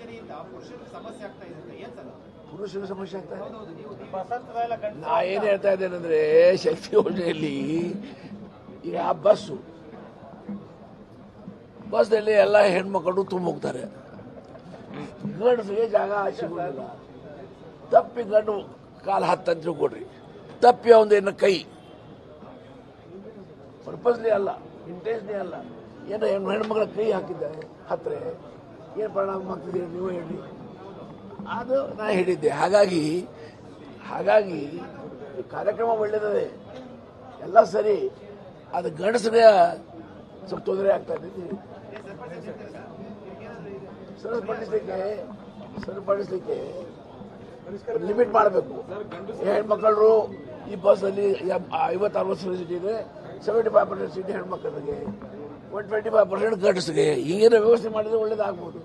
ಯೋಜನೆಯಿಂದ ಪುರುಷರಿಗೆ ಸಮಸ್ಯೆ ಆಗ್ತಾ ಇದೆ ಏನ್ ಸರ್? ಪುರುಷರ ಸಮಸ್ಯೆ ಆಗ್ತಾ ಇದೆ. ಬಸ್ ನಾ ಏನ್ ಹೇಳ್ತಾ ಇದ್ದೇನೆಂದ್ರೆ ಶಕ್ತಿ ಯೋಜನೆಯಲ್ಲಿ ಈಗ ಬಸ್ನಲ್ಲಿ ಎಲ್ಲ ಹೆಣ್ಮಕ್ಳು ತುಂಬ ಹೋಗ್ತಾರೆ, ಗಂಡಸಿಗೆ ಜಾಗ ಸಿಗೋದಿಲ್ಲ. ತಪ್ಪಿ ಗಂಡು ಕಾಲು ಹತ್ತಂತ ತಿಳ್ಕೊಡ್ರಿ, ತಪ್ಪಿ ಅವನದೇನು ಕೈ ಪರ್ಪಸ್ಲಿ ಅಲ್ಲ, ಇಂಟೆನ್ಸ್ಲಿ ಅಲ್ಲ, ಏನೋ ಹೆಣ್ಮಕ್ಳ ಕೈ ಹಾಕಿದ್ದಾರೆ ಹತ್ತಿರ ಏನು ಪರಿಣಾಮ ಆಗ್ತಿದೆ ನೀವು ಹೇಳಿ. ಅದು ನಾ ಹೇಳಿದ್ದೆ. ಹಾಗಾಗಿ ಈ ಕಾರ್ಯಕ್ರಮ ಒಳ್ಳೇದಿದೆ, ಎಲ್ಲ ಸರಿ. ಅದು ಗಂಡಸರಿಗೆ ಸ್ವಲ್ಪ ತೊಂದರೆ ಆಗ್ತಾ ಇದೆ. ಸರಿಪಡಿಸಲಿಕ್ಕೆ ಲಿಮಿಟ್ ಮಾಡಬೇಕು. ಹೆಣ್ಮಕ್ಳು ಈ ಬಸ್ಸಲ್ಲಿ 50-60 ಸೀಟ್ ಇದೆ, 75% ಸೀಟ್ ಹೆಣ್ಮಕ್ಳಿಗೆ, 125% ಗಂಡಸಿಗೆ. ಹಿಂಗೇನೋ ವ್ಯವಸ್ಥೆ ಮಾಡಿದ್ರೆ ಒಳ್ಳೇದಾಗ್ಬೋದು.